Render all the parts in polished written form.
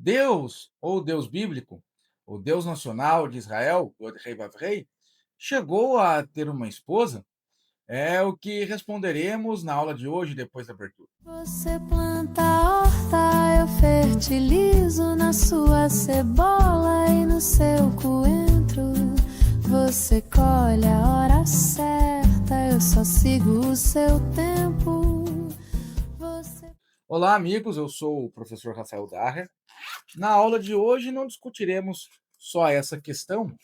Deus, ou Deus bíblico, o Deus nacional de Israel, o Rei Vav-Rei, chegou a ter uma esposa? É o que responderemos na aula de hoje, depois da abertura. Você planta a horta, eu fertilizo na sua cebola e no seu coentro. Você colhe a hora certa, eu só sigo o seu tempo. Você... Olá, amigos, eu sou o professor Rafael Daher. Na aula de hoje não discutiremos só essa questão,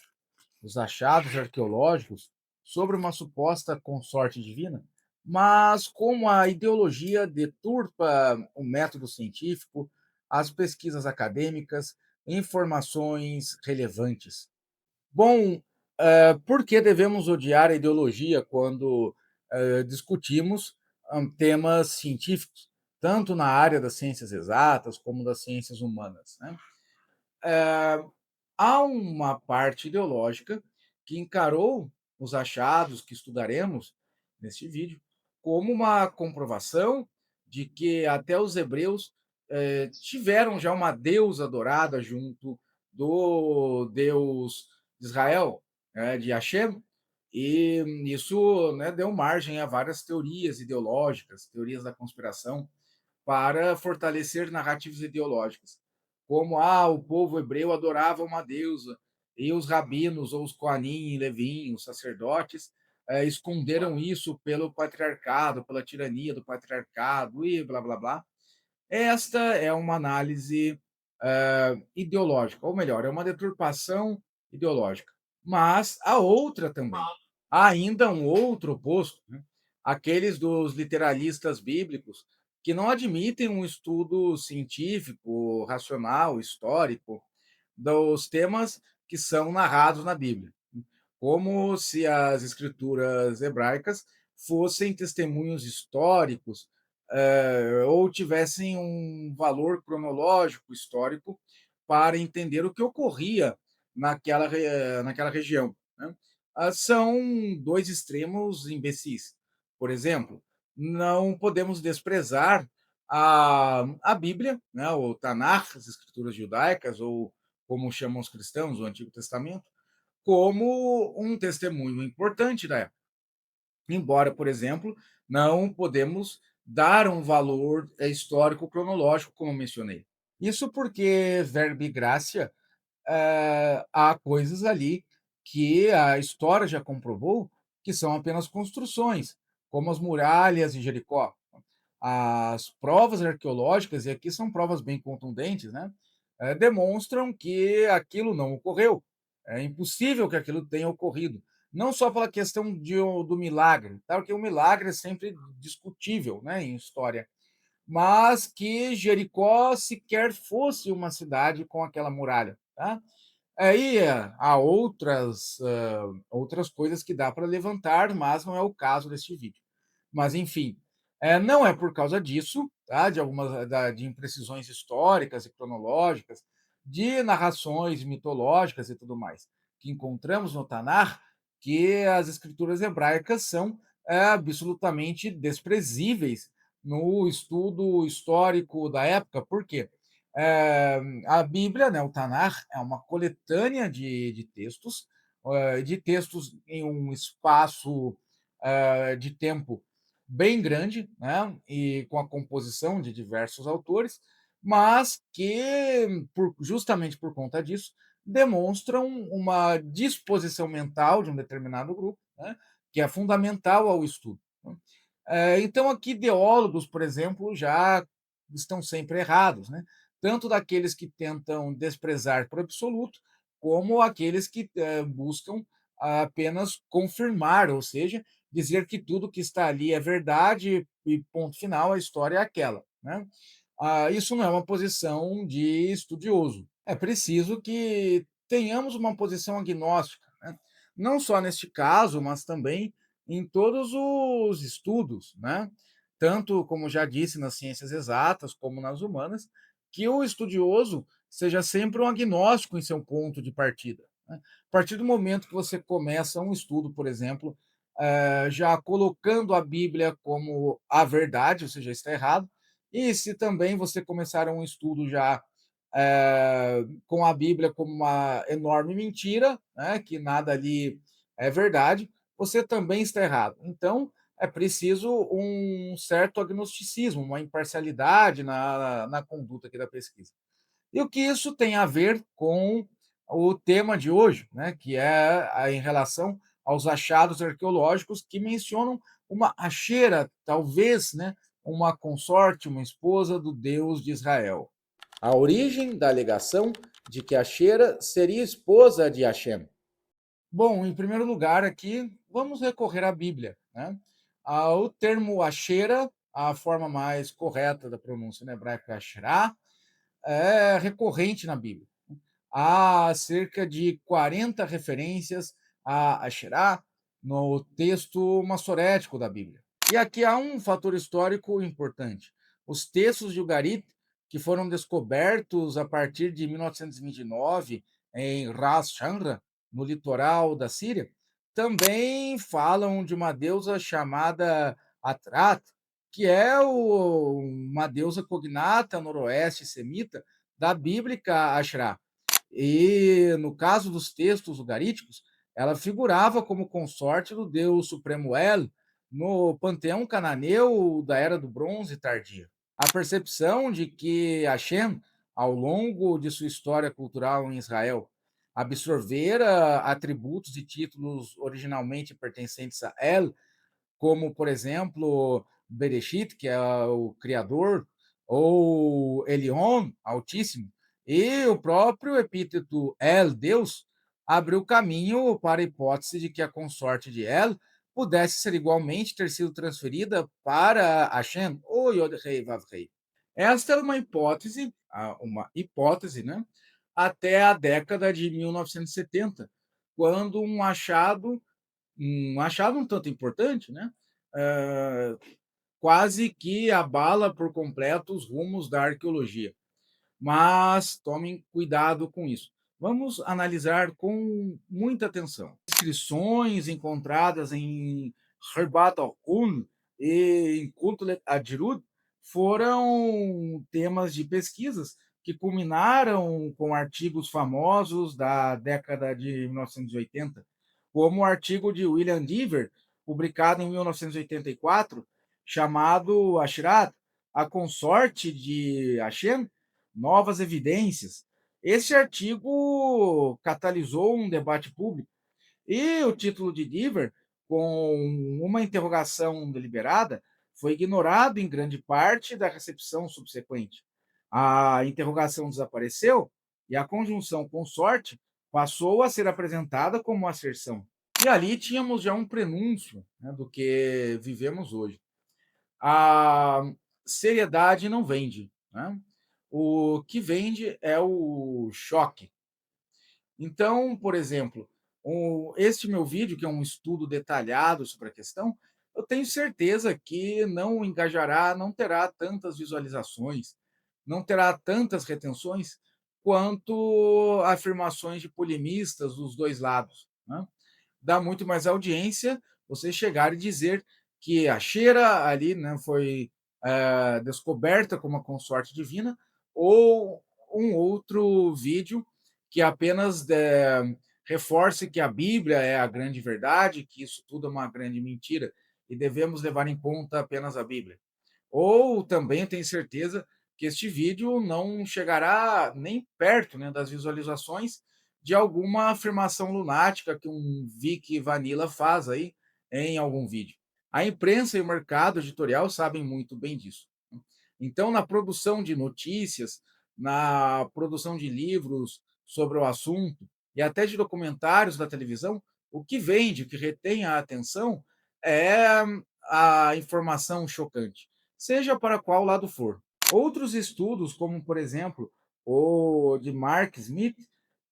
os achados arqueológicos sobre uma suposta consorte divina, mas como a ideologia deturpa o método científico, as pesquisas acadêmicas, informações relevantes. Bom, por que devemos odiar a ideologia quando discutimos temas científicos, tanto na área das ciências exatas como das ciências humanas, né? Há uma parte ideológica que encarou os achados que estudaremos neste vídeo como uma comprovação de que até os hebreus tiveram já uma deusa adorada junto do Deus de Israel, né, de Hashem, e isso, né, deu margem a várias teorias ideológicas, teorias da conspiração, para fortalecer narrativas ideológicas, como o povo hebreu adorava uma deusa e os rabinos ou os Koanim e Levim, os sacerdotes, esconderam isso pelo patriarcado, pela tirania do patriarcado e blá blá blá. Esta é uma análise ideológica, ou melhor, é uma deturpação ideológica. Mas há outra também. Há ainda um outro oposto, né? Aqueles dos literalistas bíblicos que não admitem um estudo científico, racional, histórico dos temas que são narrados na Bíblia, como se as escrituras hebraicas fossem testemunhos históricos, ou tivessem um valor cronológico histórico para entender o que ocorria naquela região, né? São dois extremos imbecis. Por exemplo, não podemos desprezar a Bíblia, né, o Tanakh, as escrituras judaicas, ou como chamam os cristãos, o Antigo Testamento, como um testemunho importante da época. Embora, por exemplo, não podemos dar um valor histórico cronológico, como mencionei. Isso porque verbo gracia, há coisas ali que a história já comprovou que são apenas construções, como as muralhas de Jericó. As provas arqueológicas, e aqui são provas bem contundentes, né, demonstram que aquilo não ocorreu. É impossível que aquilo tenha ocorrido. Não só pela questão do milagre, tá? Porque o milagre é sempre discutível, né, em história, mas que Jericó sequer fosse uma cidade com aquela muralha. Tá? Aí há outras coisas que dá para levantar, mas não é o caso deste vídeo. Mas, enfim, não é por causa disso, tá? De algumas de imprecisões históricas e cronológicas, de narrações mitológicas e tudo mais, que encontramos no Tanar, que as escrituras hebraicas são absolutamente desprezíveis no estudo histórico da época. Por quê? A Bíblia, né, o Tanar, é uma coletânea de textos em um espaço de tempo bem grande, né, e com a composição de diversos autores, mas que, justamente por conta disso, demonstram uma disposição mental de um determinado grupo, né, que é fundamental ao estudo. Né. Então, aqui, ideólogos, por exemplo, já estão sempre errados, né? Tanto daqueles que tentam desprezar por absoluto, como aqueles que buscam apenas confirmar, ou seja, dizer que tudo que está ali é verdade e ponto final, a história é aquela, né? Isso não é uma posição de estudioso. É preciso que tenhamos uma posição agnóstica, né? Não só neste caso, mas também em todos os estudos, né? Tanto, como já disse, nas ciências exatas como nas humanas, que o estudioso seja sempre um agnóstico em seu ponto de partida, né? A partir do momento que você começa um estudo, por exemplo, já colocando a Bíblia como a verdade, ou seja, está errado. E se também você começar um estudo já com a Bíblia como uma enorme mentira, né, que nada ali é verdade, você também está errado. Então, é preciso um certo agnosticismo, uma imparcialidade na conduta aqui da pesquisa. E o que isso tem a ver com o tema de hoje, né, que é em relação aos achados arqueológicos que mencionam uma Axera, talvez, né, uma consorte, uma esposa do Deus de Israel. A origem da alegação de que Axera seria esposa de Hashem. Bom, em primeiro lugar aqui, vamos recorrer à Bíblia, né? O termo Axera, a forma mais correta da pronúncia na hebraica é Asherah, é recorrente na Bíblia. Há cerca de 40 referências a Asherah no texto massorético da Bíblia. E aqui há um fator histórico importante. Os textos de Ugarit, que foram descobertos a partir de 1929 em Ras Shamra, no litoral da Síria, também falam de uma deusa chamada Atrat, que é uma deusa cognata noroeste semita da bíblica Asherah. E no caso dos textos ugaríticos, ela figurava como consorte do deus supremo El no panteão cananeu da Era do Bronze tardia. A percepção de que Hashem, ao longo de sua história cultural em Israel, absorvera atributos e títulos originalmente pertencentes a El, como, por exemplo, Bereshit, que é o Criador, ou Elion, Altíssimo, e o próprio epíteto El, Deus, abriu caminho para a hipótese de que a consorte de El pudesse ser igualmente ter sido transferida para Hashem, ou Yod-Rei Vav-Rei. Esta é uma hipótese, né? Até a década de 1970, quando um achado um tanto importante, né? Ah, quase que abala por completo os rumos da arqueologia. Mas tomem cuidado com isso. Vamos analisar com muita atenção. Inscrições encontradas em Herbat al-Un e em Kutlet Adjurud foram temas de pesquisas que culminaram com artigos famosos da década de 1980, como o artigo de William Dever, publicado em 1984, chamado Ashrat, a consorte de Hashem, novas evidências. Esse artigo catalisou um debate público e o título de Deaver, com uma interrogação deliberada, foi ignorado em grande parte da recepção subsequente. A interrogação desapareceu e a conjunção consorte passou a ser apresentada como asserção. E ali tínhamos já um prenúncio, né, do que vivemos hoje. A seriedade não vende, né? O que vende é o choque. Então, por exemplo, este meu vídeo, que é um estudo detalhado sobre a questão, eu tenho certeza que não engajará, não terá tantas visualizações, não terá tantas retenções quanto afirmações de polemistas dos dois lados, né? Dá muito mais audiência você chegar e dizer que a Xera ali, né, foi descoberta como uma consorte divina, ou um outro vídeo que apenas reforce que a Bíblia é a grande verdade, que isso tudo é uma grande mentira e devemos levar em conta apenas a Bíblia. Ou também eu tenho certeza que este vídeo não chegará nem perto, né, das visualizações de alguma afirmação lunática que um Vic Vanilla faz aí em algum vídeo. A imprensa e o mercado editorial sabem muito bem disso. Então, na produção de notícias, na produção de livros sobre o assunto e até de documentários da televisão, o que vende, o que retém a atenção é a informação chocante, seja para qual lado for. Outros estudos, como por exemplo o de Mark Smith,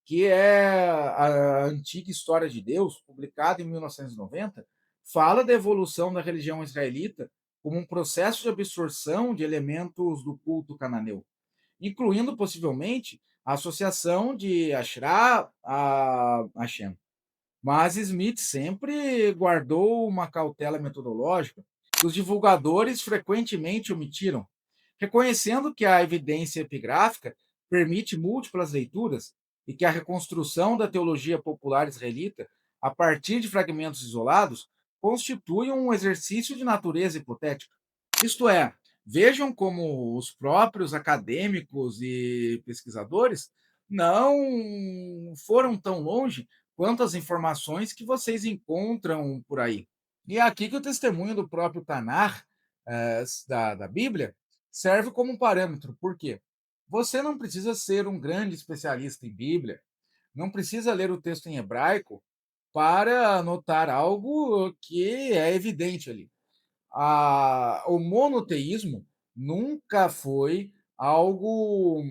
que é a antiga História de Deus, publicado em 1990, fala da evolução da religião israelita como um processo de absorção de elementos do culto cananeu, incluindo possivelmente a associação de Asherah a Hashem. Mas Smith sempre guardou uma cautela metodológica que os divulgadores frequentemente omitiram, reconhecendo que a evidência epigráfica permite múltiplas leituras e que a reconstrução da teologia popular israelita, a partir de fragmentos isolados, constitui um exercício de natureza hipotética. Isto é, vejam como os próprios acadêmicos e pesquisadores não foram tão longe quanto as informações que vocês encontram por aí. E é aqui que o testemunho do próprio Tanar, da Bíblia, serve como um parâmetro. Por quê? Você não precisa ser um grande especialista em Bíblia, não precisa ler o texto em hebraico para notar algo que é evidente ali. O monoteísmo nunca foi algo,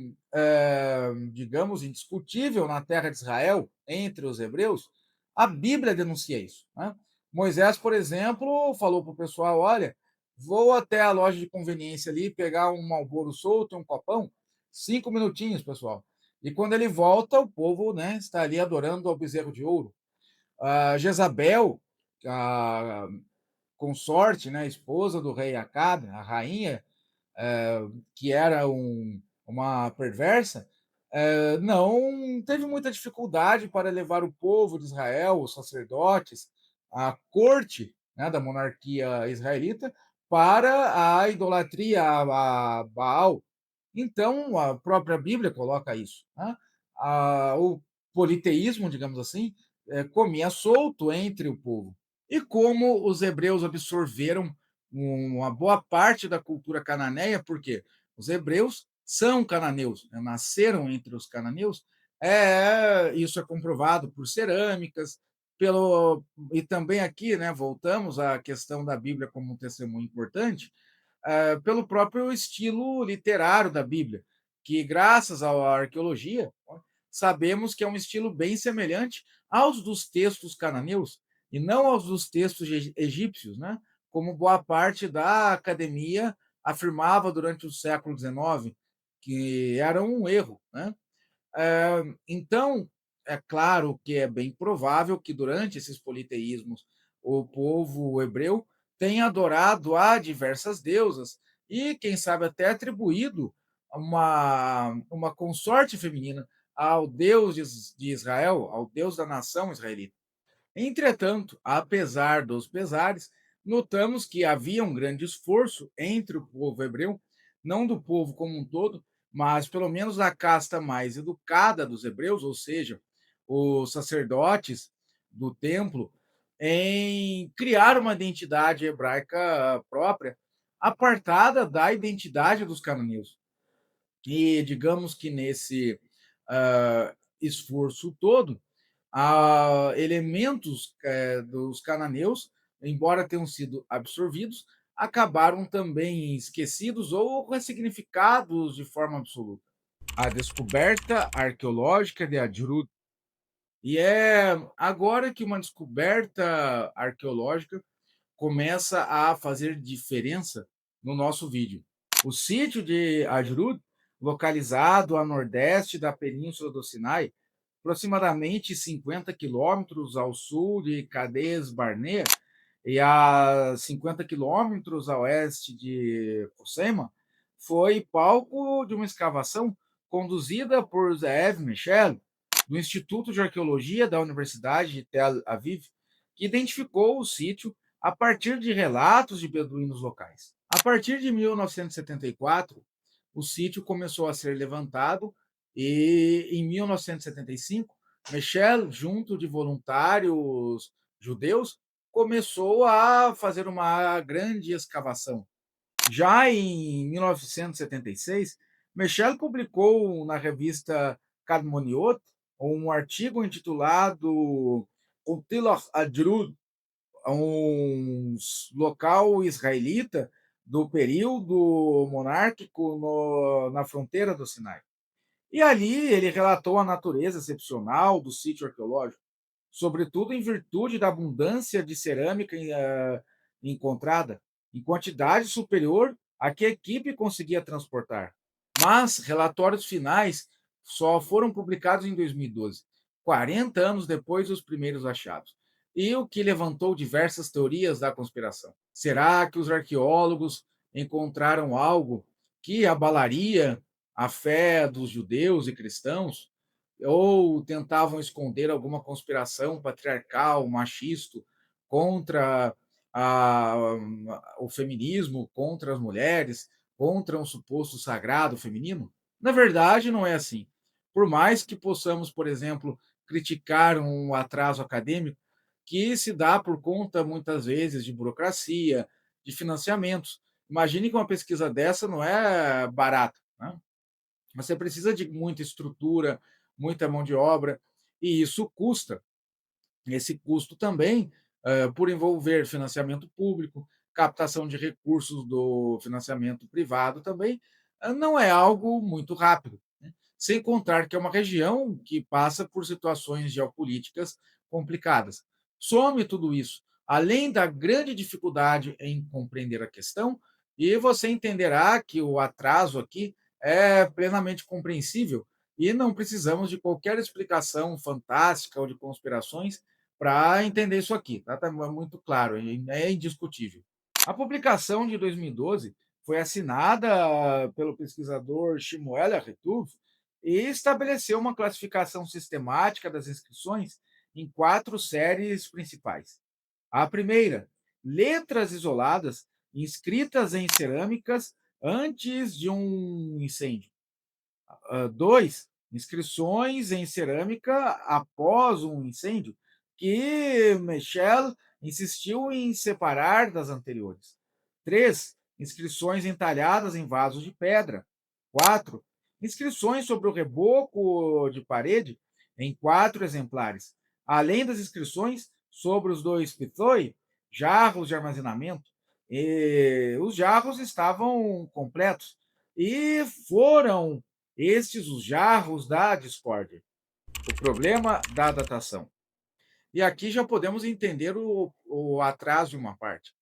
digamos, indiscutível na terra de Israel, entre os hebreus. A Bíblia denuncia isso. Né? Moisés, por exemplo, falou para o pessoal: olha, vou até a loja de conveniência ali pegar um Marlboro solto, um copão, 5 minutinhos, pessoal. E quando ele volta, o povo, né, está ali adorando ao bezerro de ouro. Jezabel, a consorte, né, esposa do rei Acabe, a rainha, que era uma perversa, não teve muita dificuldade para levar o povo de Israel, os sacerdotes, a corte, né, da monarquia israelita, para a idolatria a Baal. Então, a própria Bíblia coloca isso. Né? O politeísmo, digamos assim, comia solto entre o povo. E como os hebreus absorveram uma boa parte da cultura cananeia, porque os hebreus são cananeus, né? Nasceram entre os cananeus, isso é comprovado por cerâmicas, e também aqui, né, voltamos à questão da Bíblia como um testemunho importante, pelo próprio estilo literário da Bíblia, que, graças à arqueologia, sabemos que é um estilo bem semelhante aos dos textos cananeus e não aos dos textos egípcios, né? Como boa parte da academia afirmava durante o século XIX, que era um erro. Né? Então, é claro que é bem provável que durante esses politeísmos o povo hebreu tenha adorado a diversas deusas e, quem sabe, até atribuído uma consorte feminina ao Deus de Israel, ao Deus da nação israelita. Entretanto, apesar dos pesares, notamos que havia um grande esforço entre o povo hebreu, não do povo como um todo, mas pelo menos da casta mais educada dos hebreus, ou seja, os sacerdotes do templo, em criar uma identidade hebraica própria, apartada da identidade dos cananeus. E digamos que nesse esforço todo, elementos dos cananeus, embora tenham sido absorvidos, acabaram também esquecidos ou ressignificados de forma absoluta. A descoberta arqueológica de Adjurut. E é agora que uma descoberta arqueológica começa a fazer diferença no nosso vídeo. O sítio de Ajrud, localizado a nordeste da Península do Sinai, aproximadamente 50 quilômetros ao sul de Cades Barnea e a 50 quilômetros a oeste de Hoceima, foi palco de uma escavação conduzida por Zeev Michel, do Instituto de Arqueologia da Universidade de Tel Aviv, que identificou o sítio a partir de relatos de beduínos locais. A partir de 1974, o sítio começou a ser levantado e, em 1975, Michel, junto de voluntários judeus, começou a fazer uma grande escavação. Já em 1976, Michel publicou na revista Kadmoniot um artigo intitulado Utilach Adrud, um local israelita do período monárquico na fronteira do Sinai. E ali ele relatou a natureza excepcional do sítio arqueológico, sobretudo em virtude da abundância de cerâmica encontrada, em quantidade superior à que a equipe conseguia transportar. Mas relatórios finais só foram publicados em 2012, 40 anos depois dos primeiros achados, e o que levantou diversas teorias da conspiração. Será que os arqueólogos encontraram algo que abalaria a fé dos judeus e cristãos, ou tentavam esconder alguma conspiração patriarcal, machista, contra a o feminismo, contra as mulheres, contra um suposto sagrado feminino? Na verdade, não é assim. Por mais que possamos, por exemplo, criticar um atraso acadêmico, que se dá por conta, muitas vezes, de burocracia, de financiamentos. Imagine que uma pesquisa dessa não é barata, né? Você precisa de muita estrutura, muita mão de obra, e isso custa. Esse custo também, por envolver financiamento público, captação de recursos do financiamento privado também, não é algo muito rápido, né. Sem contar que é uma região que passa por situações geopolíticas complicadas. Some tudo isso, além da grande dificuldade em compreender a questão, e você entenderá que o atraso aqui é plenamente compreensível e não precisamos de qualquer explicação fantástica ou de conspirações para entender isso aqui, tá? Tá muito claro, é indiscutível. A publicação de 2012 foi assinada pelo pesquisador Shmuel Arretuv e estabeleceu uma classificação sistemática das inscrições em 4 séries principais. A primeira, letras isoladas inscritas em cerâmicas antes de um incêndio. 2, inscrições em cerâmica após um incêndio, que Michel insistiu em separar das anteriores. 3, inscrições entalhadas em vasos de pedra. 4, inscrições sobre o reboco de parede em 4 exemplares, além das inscrições sobre os 2 pithoi, jarros de armazenamento. E os jarros estavam completos e foram estes os jarros da discórdia. O problema da datação. E aqui já podemos entender o atraso de uma parte.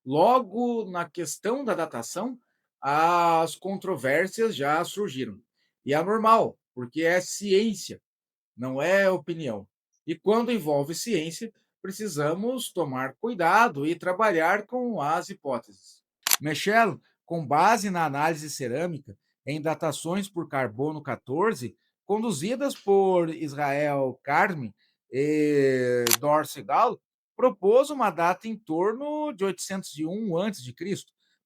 Logo, na questão da datação, as controvérsias já surgiram. E é normal, porque é ciência, não é opinião. E quando envolve ciência, precisamos tomar cuidado e trabalhar com as hipóteses. Michel, com base na análise cerâmica em datações por carbono 14, conduzidas por Israel Carme e Dorsey Gall, propôs uma data em torno de 801 a.C.,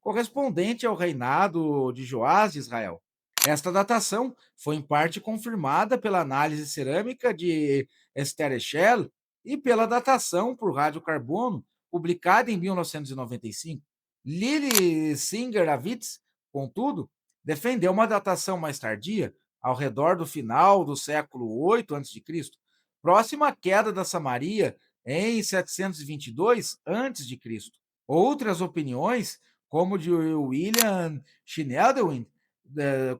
correspondente ao reinado de Joás de Israel. Esta datação foi em parte confirmada pela análise cerâmica de Esther Echel e pela datação por radiocarbono, publicada em 1995. Lili Singer-Avitz, contudo, defendeu uma datação mais tardia, ao redor do final do século 8 a.C., próxima à queda da Samaria em 722 a.C. Outras opiniões, como de William Schneiderwin,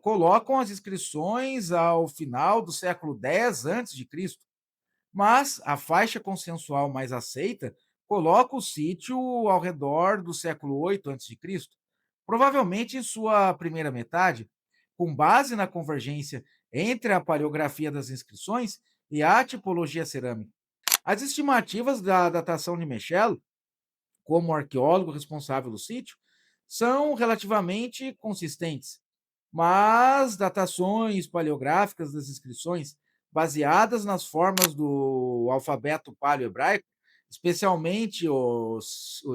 colocam as inscrições ao final do século 10 a.C., mas a faixa consensual mais aceita coloca o sítio ao redor do século 8 a.C., provavelmente em sua primeira metade, com base na convergência entre a paleografia das inscrições e a tipologia cerâmica. As estimativas da datação de Mechel, como arqueólogo responsável do sítio, são relativamente consistentes, mas datações paleográficas das inscrições, baseadas nas formas do alfabeto paleohebraico, especialmente o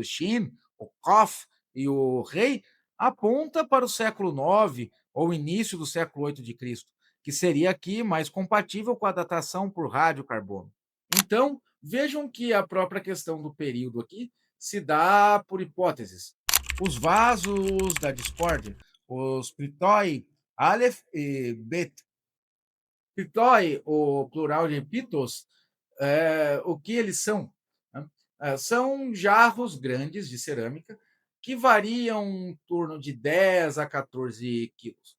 Shin, o Kof e o Rei, aponta para o século 9 ou início do século 8 de Cristo, que seria aqui mais compatível com a datação por radiocarbono. Então, vejam que a própria questão do período aqui se dá por hipóteses. Os vasos da discórdia, os pitoi, Aleph e Bet. Pitoi, o plural de pitos, o que eles são? Né? São jarros grandes de cerâmica que variam em torno de 10 a 14 quilos.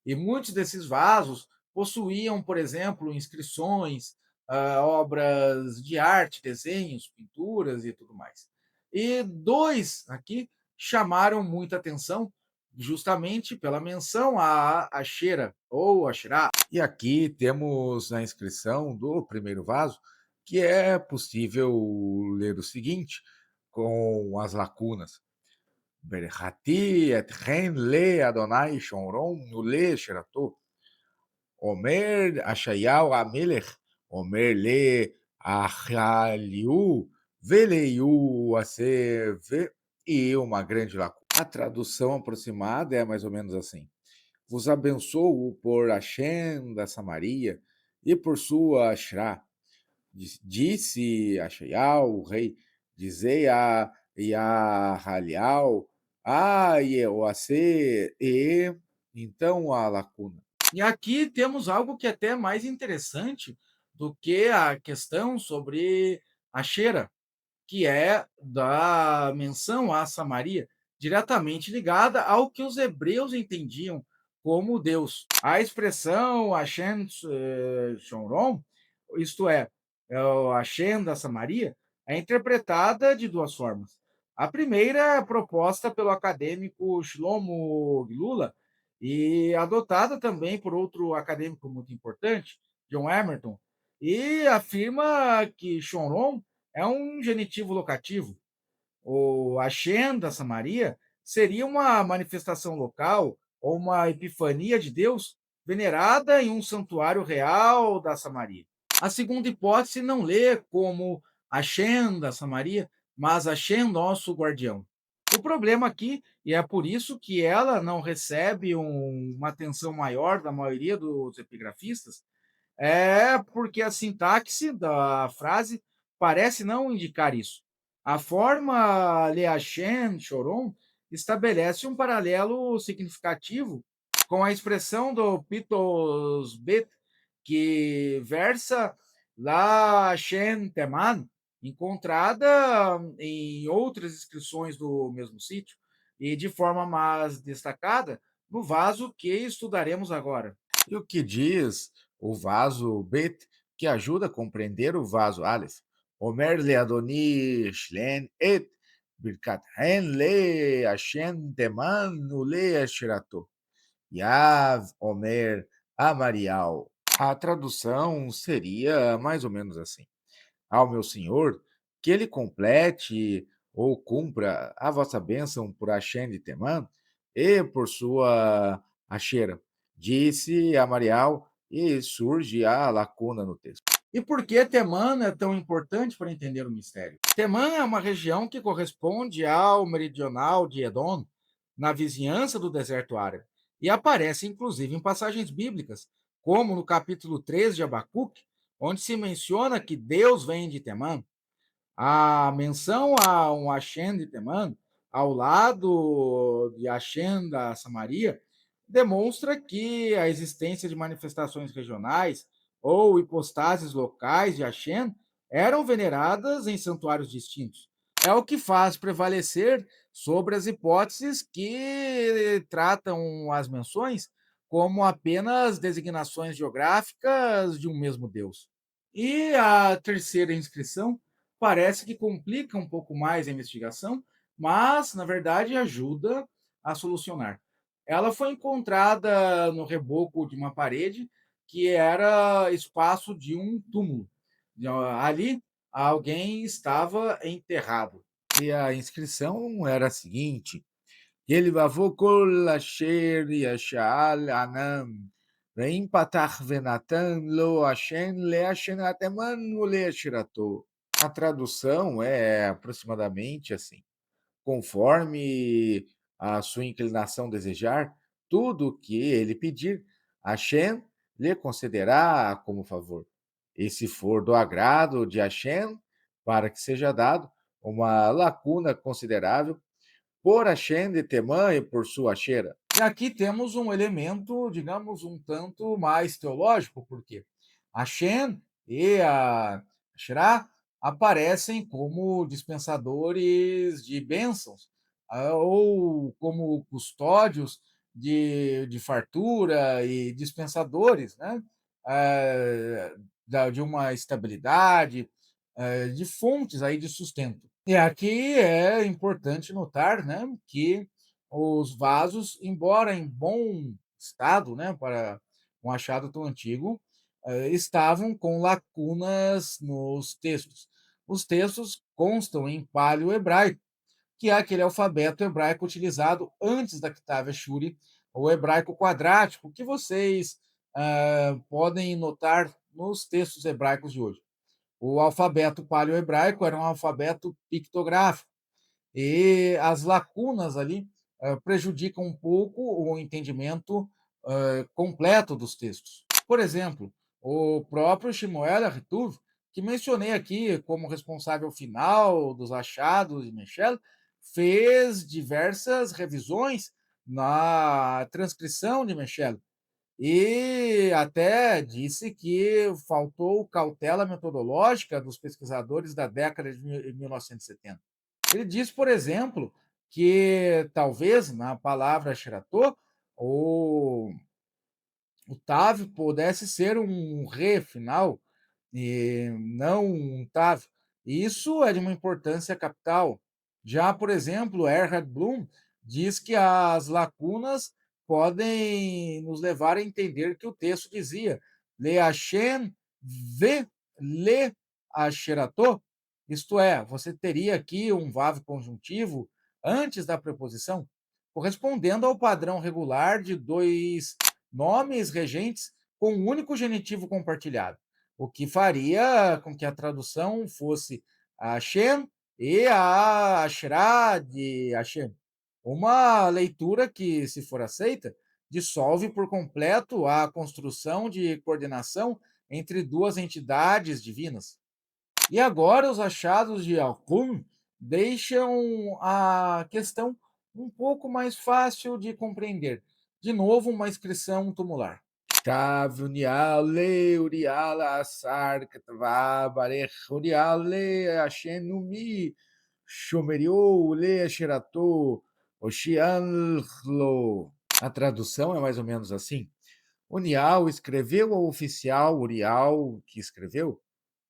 E muitos desses vasos possuíam, por exemplo, inscrições, obras de arte, desenhos, pinturas e tudo mais. E 2 aqui chamaram muita atenção, justamente pela menção à Ashera ou Asherá. E aqui temos a inscrição do primeiro vaso, que é possível ler o seguinte, com as lacunas. Berhati etchen le Adonai shomron ule sherato. Omer Ashayahu Amelech, Omer le Achaliu, Veleiu Aser, e uma grande lacuna. A tradução aproximada é mais ou menos assim: vos abençoo por Hashem da Samaria e por sua Ashrá. Disse a Sheial, o rei, dizei a Yahalial, a Yeoacê, e então a lacuna. E aqui temos algo que é até mais interessante do que a questão sobre a Xera, que é da menção a Samaria, diretamente ligada ao que os hebreus entendiam como Deus. A expressão Hashem Shomron, isto é o Hashem da Samaria, é interpretada de duas formas. A primeira é proposta pelo acadêmico Shlomo Lula e adotada também por outro acadêmico muito importante, John Emerton, e afirma que Shomron é um genitivo locativo. O Hashem da Samaria seria uma manifestação local ou uma epifania de Deus venerada em um santuário real da Samaria. A segunda hipótese não lê como Hashem da Samaria, mas Hashem nosso guardião. O problema aqui, e é por isso que ela não recebe uma atenção maior da maioria dos epigrafistas, é porque a sintaxe da frase parece não indicar isso. A forma Leachen Choron estabelece um paralelo significativo com a expressão do Pitos Bet, que versa La Shen Teman, encontrada em outras inscrições do mesmo sítio, e de forma mais destacada no vaso que estudaremos agora. E o que diz o vaso Bet, que ajuda a compreender o vaso Aleph? Omer le Adoni Shlen et Birkat Hen le Hashem Teman le Ashirato. Yav Omer Amarial. A tradução seria mais ou menos assim: ao meu senhor, que ele complete ou cumpra a vossa bênção por Hashem de Temã e por sua Ashera. Disse a Marial, e surge a lacuna no texto. E por que Temã é tão importante para entender o mistério? Temã é uma região que corresponde ao meridional de Edom, na vizinhança do deserto árabe, e aparece inclusive em passagens bíblicas, como no capítulo 3 de Abacuque, onde se menciona que Deus vem de Temã. A menção a um Hashem de Temã, ao lado de Hashem da Samaria, demonstra que a existência de manifestações regionais ou hipostases locais de Hashem eram veneradas em santuários distintos. É o que faz prevalecer sobre as hipóteses que tratam as menções como apenas designações geográficas de um mesmo Deus. E a terceira inscrição parece que complica um pouco mais a investigação, mas, na verdade, ajuda a solucionar. Ela foi encontrada no reboco de uma parede que era espaço de um túmulo. Ali, alguém estava enterrado. E a inscrição era a seguinte: Yelvavou kol asher yasha'al anam, ve'im patach venatan lo Hashem le'ashen ateman u'le'ashirato. A tradução é aproximadamente assim: conforme a sua inclinação desejar, tudo o que ele pedir, Hashem lhe concederá como favor. E se for do agrado de Hashem, para que seja dado uma lacuna considerável, por Hashem de Temã e por sua Shera. E aqui temos um elemento, digamos, um tanto mais teológico, porque Hashem e a Shera aparecem como dispensadores de bênçãos, ou como custódios de fartura e dispensadores, né? De uma estabilidade, de fontes aí de sustento. E aqui é importante notar, né, que os vasos, embora em bom estado, né, para um achado tão antigo, estavam com lacunas nos textos. Os textos constam em paleo-hebraico, que é aquele alfabeto hebraico utilizado antes da Ktav Shuri, o hebraico quadrático, que vocês podem notar nos textos hebraicos de hoje. O alfabeto paleo-hebraico era um alfabeto pictográfico, e as lacunas ali prejudicam um pouco o entendimento completo dos textos. Por exemplo, o próprio Shmuel Artuv, que mencionei aqui como responsável final dos achados de Meshel, fez diversas revisões na transcrição de Meshel e até disse que faltou cautela metodológica dos pesquisadores da década de 1970. Ele diz, por exemplo, que talvez na palavra Sheraton o Tav pudesse ser um re final e não um Tav. Isso é de uma importância capital. Já, por exemplo, Erhard Bloom diz que as lacunas podem nos levar a entender que o texto dizia Le Hashem ve le Asherato, isto é, você teria aqui um vav conjuntivo antes da preposição, correspondendo ao padrão regular de dois nomes regentes com um único genitivo compartilhado, o que faria com que a tradução fosse a Hashem e a Asherah de Hashem. Uma leitura que, se for aceita, dissolve por completo a construção de coordenação entre duas entidades divinas. E agora os achados de Alcun deixam a questão um pouco mais fácil de compreender. De novo, uma inscrição tumular. Uriale, Uriala, Asar, Ketavá, Barech, Uriale, Ashenumi, Shomeriou, Le, Sheratou, Oshianlo. A tradução é mais ou menos assim. Unial escreveu ao oficial Urial, que escreveu,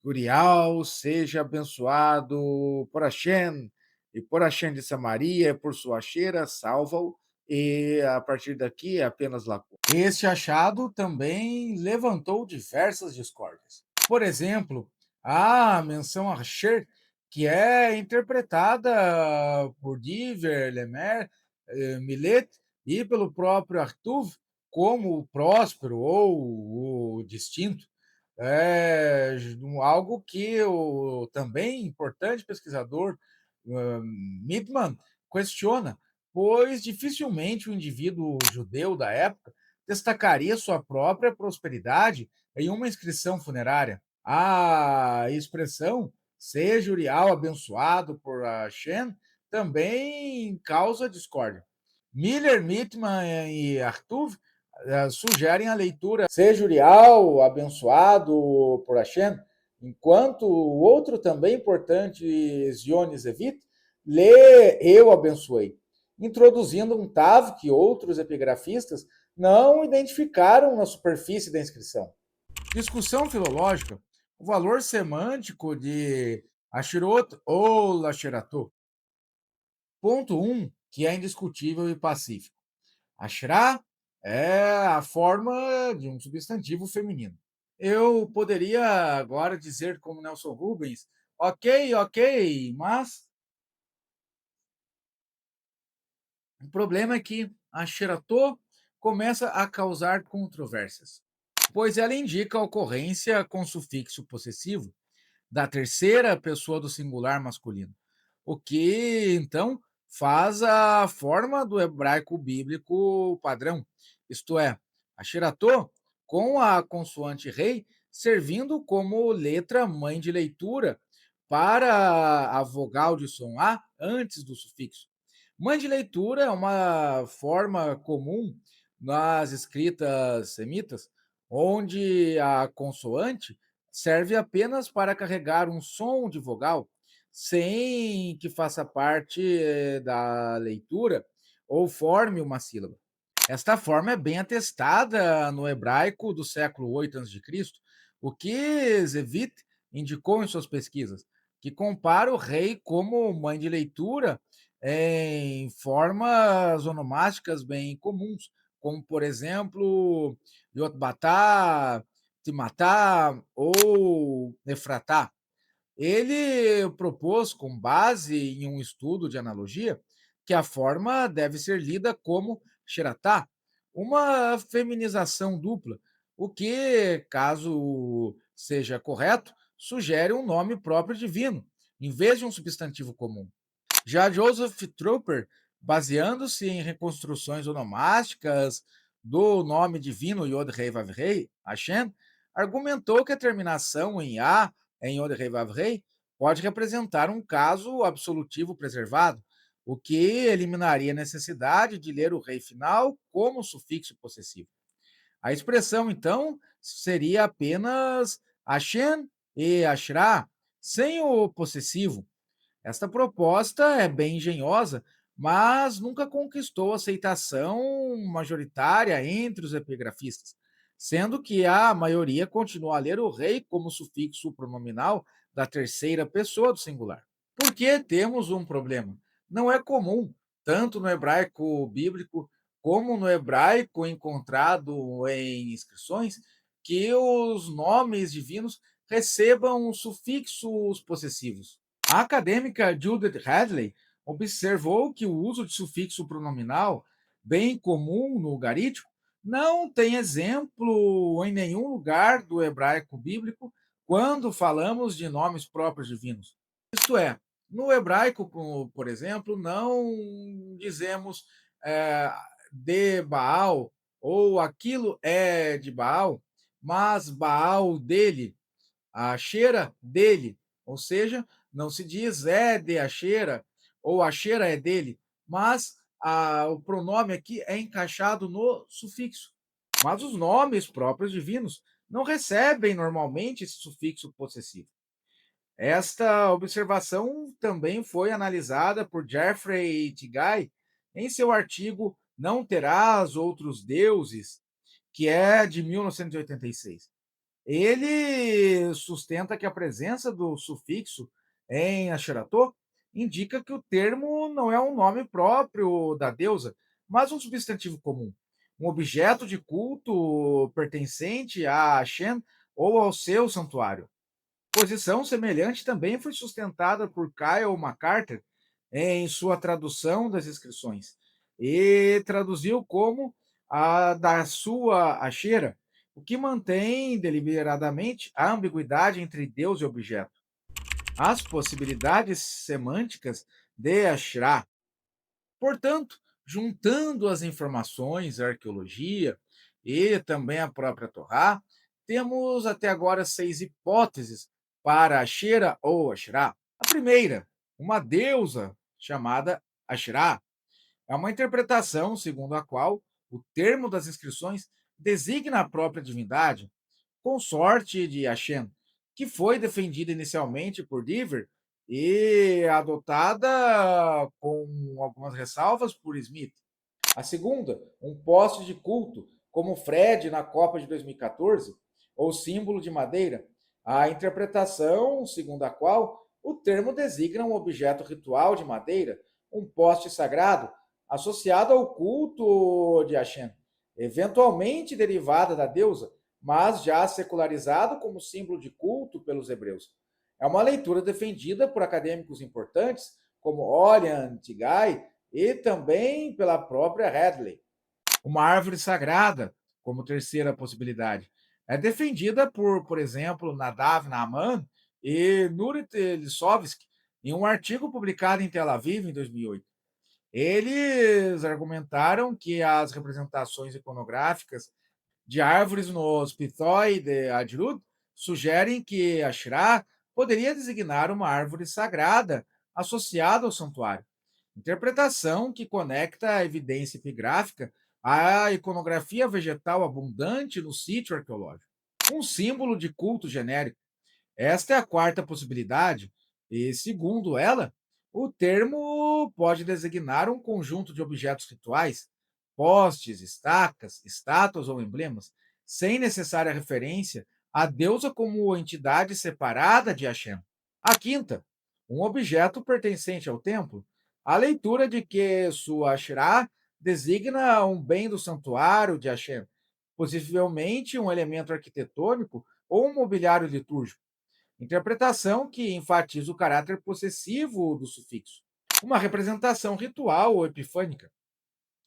Urial seja abençoado por Hashem, e por Hashem de Samaria, por sua cheira, salva-o, e a partir daqui é apenas lacuna. Este achado também levantou diversas discórdias. Por exemplo, a menção a Asher, que é interpretada por Diver, Lemer, Milet e pelo próprio Artuv como o próspero ou o distinto, é algo que o também importante pesquisador Midman questiona, pois dificilmente o indivíduo judeu da época destacaria sua própria prosperidade em uma inscrição funerária. A expressão seja Urial abençoado por Hashem também causa discórdia. Miller, Mitman e Artuv sugerem a leitura seja Urial abençoado por Hashem, enquanto o outro também importante, Zionis Evit, lê eu abençoei, introduzindo um tav que outros epigrafistas não identificaram na superfície da inscrição. Discussão filológica, o valor semântico de Ashirot ou Lasherato. Ponto 1, que é indiscutível e pacífico. Ashrá é a forma de um substantivo feminino. Eu poderia agora dizer, como Nelson Rubens, ok, ok, mas o problema é que a Xeratô começa a causar controvérsias, pois ela indica a ocorrência com sufixo possessivo da terceira pessoa do singular masculino, o que então faz a forma do hebraico bíblico padrão, isto é, a Shiratô com a consoante rei servindo como letra mãe de leitura para a vogal de som A antes do sufixo. Mãe de leitura é uma forma comum nas escritas semitas, onde a consoante serve apenas para carregar um som de vogal, sem que faça parte da leitura ou forme uma sílaba. Esta forma é bem atestada no hebraico do século 8 a.C., o que Zevit indicou em suas pesquisas, que compara o rei como mãe de leitura em formas onomásticas bem comuns, como, por exemplo, Yotbatá, Timatá ou Efratá. Ele propôs, com base em um estudo de analogia, que a forma deve ser lida como Shiratá, uma feminização dupla, o que, caso seja correto, sugere um nome próprio divino, em vez de um substantivo comum. Já Joseph Trooper, baseando-se em reconstruções onomásticas do nome divino Yod-Rei Vav-Rei, Hashem, argumentou que a terminação em A, em Yod-Rei Vav-Rei, pode representar um caso absolutivo preservado, o que eliminaria a necessidade de ler o rei final como sufixo possessivo. A expressão, então, seria apenas Hashem e Ashrá, sem o possessivo. Esta proposta é bem engenhosa, mas nunca conquistou aceitação majoritária entre os epigrafistas, sendo que a maioria continua a ler o rei como sufixo pronominal da terceira pessoa do singular. Por que temos um problema? Não é comum, tanto no hebraico bíblico como no hebraico encontrado em inscrições, que os nomes divinos recebam sufixos possessivos. A acadêmica Judith Hadley observou que o uso de sufixo pronominal, bem comum no ugarítico, não tem exemplo em nenhum lugar do hebraico bíblico quando falamos de nomes próprios divinos. Isto é, no hebraico, por exemplo, não dizemos é, de Baal ou aquilo é de Baal, mas Baal dele, a Xera dele, ou seja, não se diz é de Axera ou Axera é dele, mas o pronome aqui é encaixado no sufixo. Mas os nomes próprios divinos não recebem normalmente esse sufixo possessivo. Esta observação também foi analisada por Jeffrey Tigay em seu artigo Não Terás Outros Deuses, que é de 1986. Ele sustenta que a presença do sufixo em Asheratô indica que o termo não é um nome próprio da deusa, mas um substantivo comum, um objeto de culto pertencente a Hashem ou ao seu santuário. Posição semelhante também foi sustentada por Kyle MacArthur em sua tradução das inscrições, e traduziu como a da sua Ashera, o que mantém deliberadamente a ambiguidade entre Deus e objeto. As possibilidades semânticas de Asherah. Portanto, juntando as informações, a arqueologia e também a própria Torá, temos até agora 6 hipóteses para Asherah ou Asherah. A primeira, uma deusa chamada Asherah, é uma interpretação segundo a qual o termo das inscrições designa a própria divindade, consorte de Hashem, que foi defendida inicialmente por Deaver e adotada com algumas ressalvas por Smith. A segunda, um poste de culto, como Fred na Copa de 2014, ou símbolo de madeira, a interpretação segundo a qual o termo designa um objeto ritual de madeira, um poste sagrado, associado ao culto de Hashem, eventualmente derivada da deusa, mas já secularizado como símbolo de culto pelos hebreus. É uma leitura defendida por acadêmicos importantes, como Orion Tigay, e também pela própria Hadley. Uma árvore sagrada, como terceira possibilidade, é defendida por exemplo, Nadav Naaman e Nurit Lissovsky, em um artigo publicado em Tel Aviv em 2008. Eles argumentaram que as representações iconográficas de árvores nos Pithoi de Adrud sugerem que a Shirah poderia designar uma árvore sagrada associada ao santuário. Interpretação que conecta a evidência epigráfica à iconografia vegetal abundante no sítio arqueológico. Um símbolo de culto genérico. Esta é a quarta possibilidade, e, segundo ela, o termo pode designar um conjunto de objetos rituais, postes, estacas, estátuas ou emblemas, sem necessária referência à deusa como entidade separada de Hashem. A quinta, um objeto pertencente ao templo, a leitura de que sua Asherah designa um bem do santuário de Hashem, possivelmente um elemento arquitetônico ou um mobiliário litúrgico. interpretação que enfatiza o caráter possessivo do sufixo, uma representação ritual ou epifânica.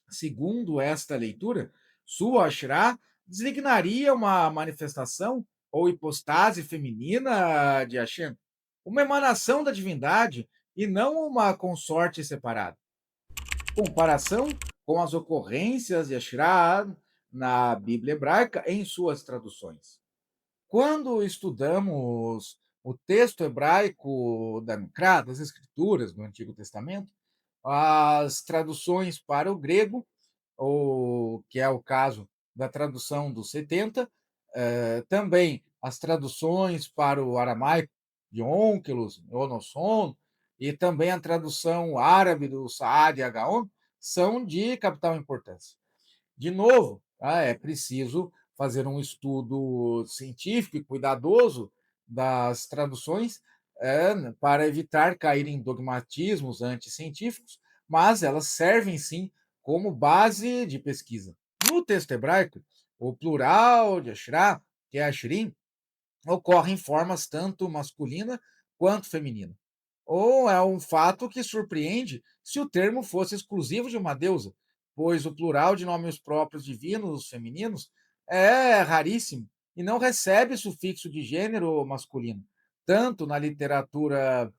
Segundo esta leitura, Sua Ashrá designaria uma manifestação ou hipostase feminina de Hashem, uma emanação da divindade e não uma consorte separada. Comparação com as ocorrências de Ashrá na Bíblia hebraica em suas traduções. Quando estudamos o texto hebraico da Mikra, das Escrituras do Antigo Testamento, as traduções para o grego, ou que é o caso da tradução dos 70, também as traduções para o aramaico de Onkelos, Onosson, e também a tradução árabe do Saad e Agaon, são de capital importância. De novo, é preciso fazer um estudo científico e cuidadoso das traduções para evitar cair em dogmatismos anticientíficos, mas elas servem sim como base de pesquisa. No texto hebraico, o plural de Ashrá, que é Ashrim, ocorre em formas tanto masculina quanto feminina. Ou é um fato que surpreende se o termo fosse exclusivo de uma deusa, pois o plural de nomes próprios divinos femininos é raríssimo e não recebe sufixo de gênero masculino, tanto na literatura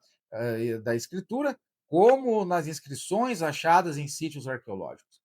da escritura como nas inscrições achadas em sítios arqueológicos.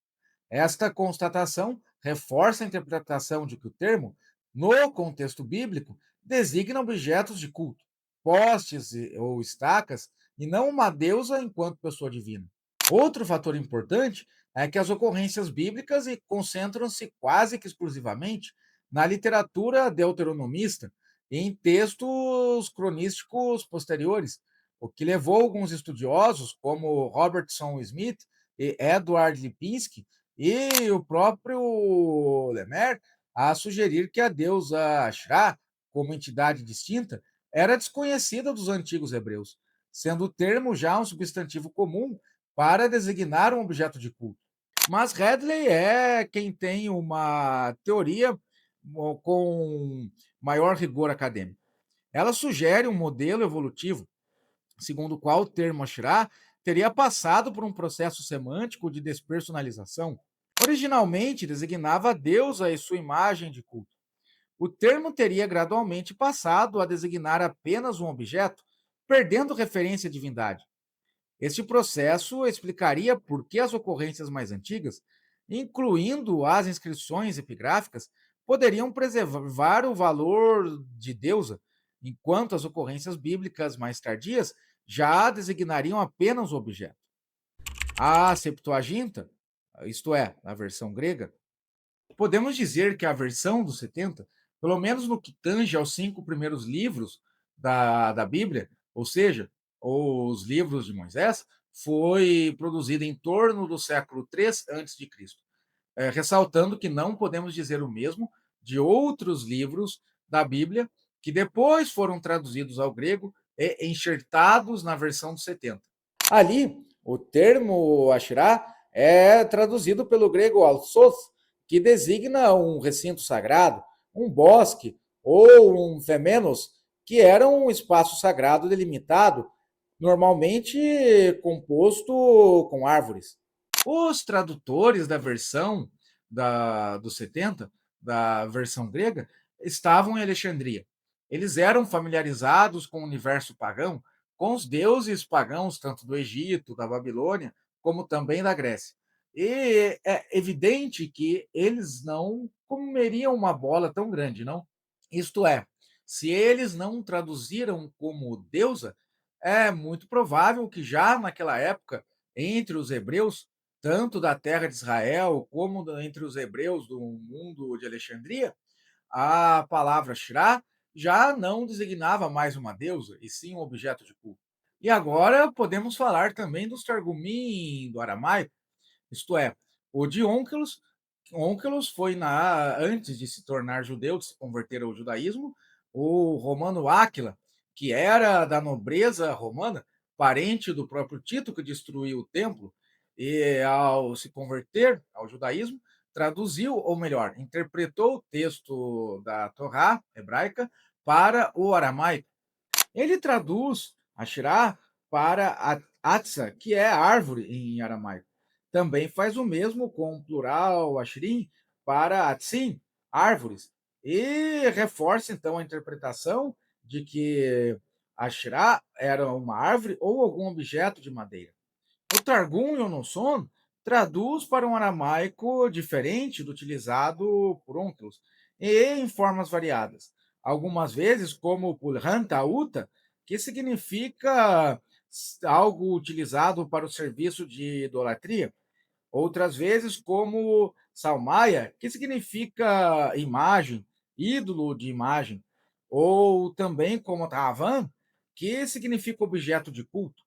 Esta constatação reforça a interpretação de que o termo, no contexto bíblico, designa objetos de culto, postes ou estacas, e não uma deusa enquanto pessoa divina. Outro fator importante é que as ocorrências bíblicas concentram-se quase que exclusivamente na literatura deuteronomista e em textos cronísticos posteriores, o que levou alguns estudiosos, como Robertson Smith e Edward Lipinski, e o próprio Lemer, a sugerir que a deusa Ashrá, como entidade distinta, era desconhecida dos antigos hebreus, sendo o termo já um substantivo comum para designar um objeto de culto. Mas Hadley é quem tem uma teoria com maior rigor acadêmico. Ela sugere um modelo evolutivo, segundo o qual o termo Ashrá teria passado por um processo semântico de despersonalização. Originalmente designava a deusa e sua imagem de culto. O termo teria gradualmente passado a designar apenas um objeto, perdendo referência à divindade. Este processo explicaria por que as ocorrências mais antigas, incluindo as inscrições epigráficas, poderiam preservar o valor de deusa, enquanto as ocorrências bíblicas mais tardias já designariam apenas o objeto. A Septuaginta, isto é, a versão grega, podemos dizer que a versão dos 70, pelo menos no que tange aos 5 primeiros livros da Bíblia, ou seja, os livros de Moisés, foi produzida em torno do século III a.C., ressaltando que não podemos dizer o mesmo de outros livros da Bíblia que depois foram traduzidos ao grego e enxertados na versão dos 70. Ali, o termo Asherá é traduzido pelo grego alsos, que designa um recinto sagrado, um bosque ou um femenos, que era um espaço sagrado delimitado, normalmente composto com árvores. Os tradutores da versão dos 70, da versão grega, estavam em Alexandria. Eles eram familiarizados com o universo pagão, com os deuses pagãos, tanto do Egito, da Babilônia, como também da Grécia. E é evidente que eles não comeriam uma bola tão grande, não? Isto é, se eles não traduziram como deusa, é muito provável que já naquela época, entre os hebreus, tanto da terra de Israel como entre os hebreus do mundo de Alexandria, a palavra Shirá já não designava mais uma deusa, e sim um objeto de culto. E agora podemos falar também dos Targumim do aramaico, isto é, o de Onkelos. Onkelos foi, antes de se tornar judeu, de se converter ao judaísmo, o romano Áquila, que era da nobreza romana, parente do próprio Tito, que destruiu o templo, e ao se converter ao judaísmo, traduziu, ou melhor, interpretou o texto da Torá hebraica para o aramaico. Ele traduz Asherah para Atsa, que é árvore em aramaico. Também faz o mesmo com o plural Asherim para Atsim, árvores. E reforça então a interpretação de que Asherah era uma árvore ou algum objeto de madeira. O Targum Yonosson traduz para um aramaico diferente do utilizado por Onkelos, e em formas variadas. Algumas vezes, como Pulhan Tauta, que significa algo utilizado para o serviço de idolatria. Outras vezes, como Salmaia, que significa imagem, ídolo de imagem. Ou também como Tavan, que significa objeto de culto.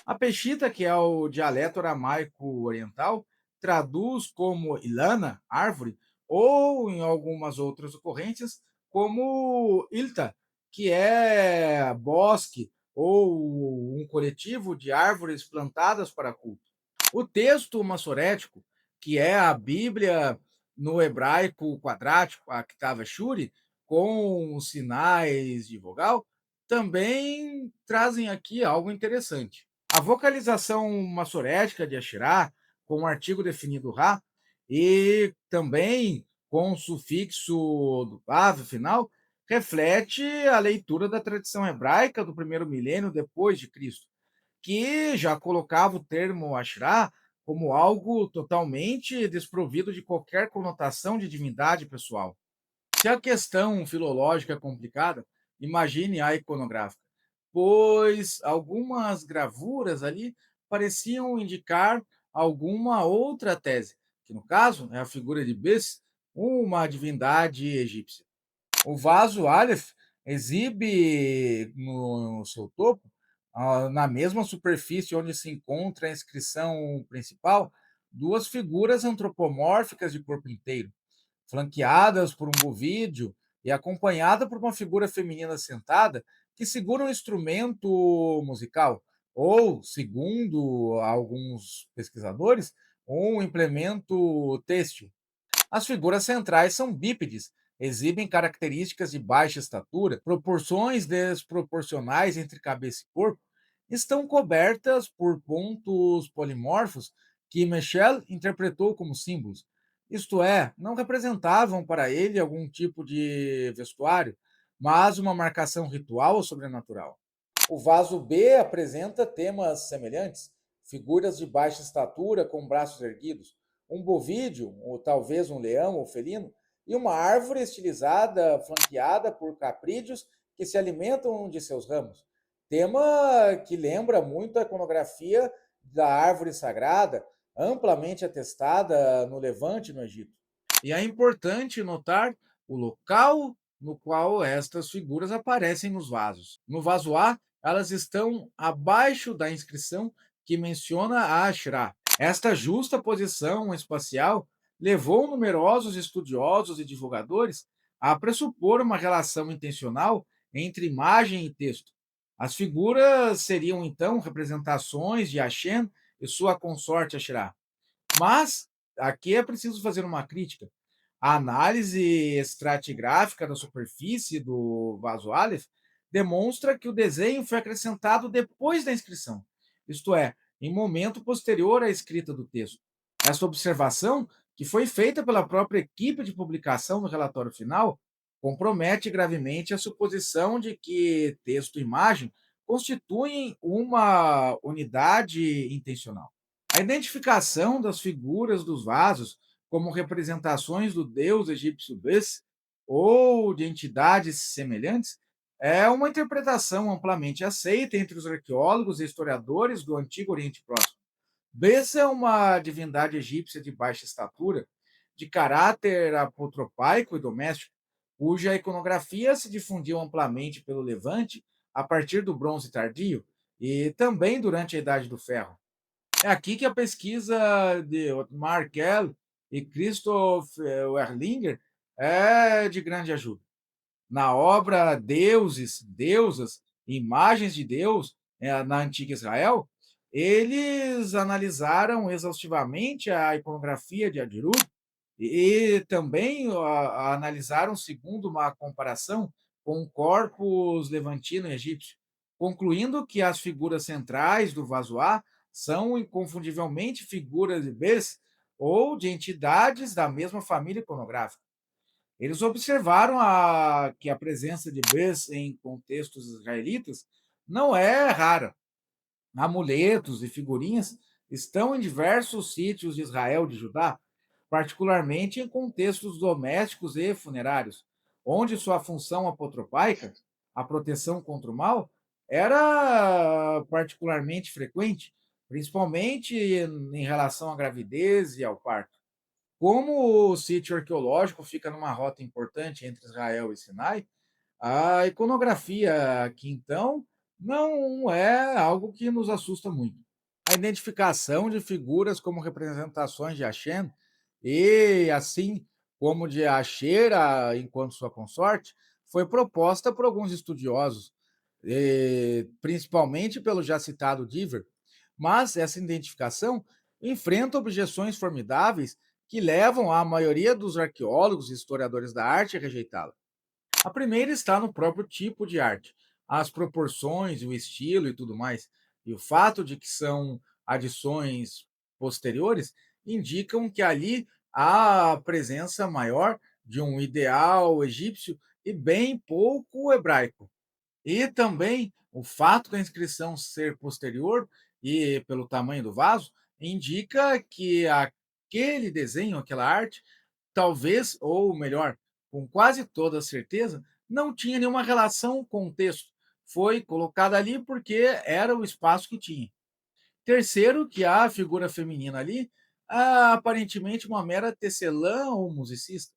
A peshita, que é o dialeto aramaico oriental, traduz como ilana, árvore, ou em algumas outras ocorrências, como ilta, que é bosque ou um coletivo de árvores plantadas para culto. O texto massorético, que é a Bíblia no hebraico quadrático, a Ketava Shuri, com os sinais de vogal, também trazem aqui algo interessante. A vocalização massorética de Asherá, com o artigo definido Ra, e também com o sufixo do Vav final, reflete a leitura da tradição hebraica do primeiro milênio depois de Cristo, que já colocava o termo Ashrá como algo totalmente desprovido de qualquer conotação de divindade pessoal. Se a questão filológica é complicada, imagine a iconográfica, pois algumas gravuras ali pareciam indicar alguma outra tese, que no caso é a figura de Bes, uma divindade egípcia. O vaso Aleph exibe no seu topo, na mesma superfície onde se encontra a inscrição principal, duas figuras antropomórficas de corpo inteiro, flanqueadas por um bovídeo e acompanhada por uma figura feminina sentada que segura um instrumento musical, ou, segundo alguns pesquisadores, um implemento têxtil. As figuras centrais são bípedes, exibem características de baixa estatura, proporções desproporcionais entre cabeça e corpo, estão cobertas por pontos polimorfos que Michel interpretou como símbolos. Isto é, não representavam para ele algum tipo de vestuário, mas uma marcação ritual ou sobrenatural. O vaso B apresenta temas semelhantes, figuras de baixa estatura com braços erguidos, um bovídeo, ou talvez um leão ou felino, e uma árvore estilizada flanqueada por caprídeos que se alimentam de seus ramos. Tema que lembra muito a iconografia da árvore sagrada, amplamente atestada no Levante e no Egito. E é importante notar o local no qual estas figuras aparecem nos vasos. No vaso A, elas estão abaixo da inscrição que menciona a Ashrá. Esta justa posição espacial levou numerosos estudiosos e divulgadores a pressupor uma relação intencional entre imagem e texto. As figuras seriam então representações de Hashem e sua consorte Ashrá. Mas aqui é preciso fazer uma crítica. A análise estratigráfica da superfície do vaso Aleph demonstra que o desenho foi acrescentado depois da inscrição, isto é, em momento posterior à escrita do texto. Essa observação, que foi feita pela própria equipe de publicação do relatório final, compromete gravemente a suposição de que texto e imagem constituem uma unidade intencional. A identificação das figuras dos vasos como representações do deus egípcio Bes ou de entidades semelhantes é uma interpretação amplamente aceita entre os arqueólogos e historiadores do Antigo Oriente Próximo. Bes é uma divindade egípcia de baixa estatura, de caráter apotropaico e doméstico, cuja iconografia se difundiu amplamente pelo Levante a partir do Bronze Tardio e também durante a Idade do Ferro. É aqui que a pesquisa de Otmar Kell e Christoph Werlinger é de grande ajuda. Na obra Deuses, Deusas, Imagens de Deus, na antiga Israel, eles analisaram exaustivamente a iconografia de Adirut e também analisaram segundo uma comparação com o corpus levantino e egípcio. concluindo que as figuras centrais do vazoá são inconfundivelmente figuras de Bes ou de entidades da mesma família iconográfica. Eles observaram que a presença de Bes em contextos israelitas não é rara. Amuletos e figurinhas estão em diversos sítios de Israel e de Judá, particularmente em contextos domésticos e funerários, onde sua função apotropaica, a proteção contra o mal, era particularmente frequente, principalmente em relação à gravidez e ao parto. Como o sítio arqueológico fica numa rota importante entre Israel e Sinai, a iconografia aqui, então, não é algo que nos assusta muito. A identificação de figuras como representações de Hashem e, assim como de Asherah enquanto sua consorte, foi proposta por alguns estudiosos, principalmente pelo já citado Diver, mas essa identificação enfrenta objeções formidáveis que levam a maioria dos arqueólogos e historiadores da arte a rejeitá-la. A primeira está no próprio tipo de arte, as proporções, o estilo e tudo mais. E o fato de que são adições posteriores indicam que ali há a presença maior de um ideal egípcio e bem pouco hebraico. E também o fato da inscrição ser posterior e pelo tamanho do vaso indica que aquele desenho, aquela arte, talvez, ou melhor, com quase toda certeza, não tinha nenhuma relação com o texto. Foi colocada ali porque era o espaço que tinha. Terceiro, que a figura feminina ali, aparentemente uma mera tecelã ou musicista,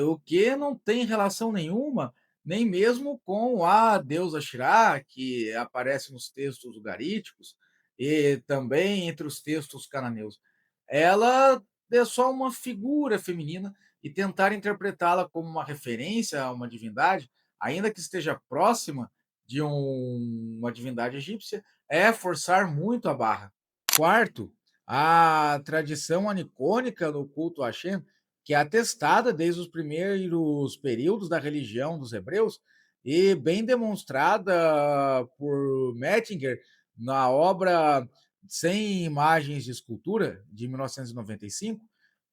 o que não tem relação nenhuma, nem mesmo com a deusa Shirá, que aparece nos textos ugaríticos e também entre os textos cananeus. Ela é só uma figura feminina e tentar interpretá-la como uma referência a uma divindade, ainda que esteja próxima de uma divindade egípcia, é forçar muito a barra. Quarto, a tradição anicônica no culto a Hashem, que é atestada desde os primeiros períodos da religião dos hebreus e bem demonstrada por Mettinger na obra Sem Imagens de Escultura, de 1995,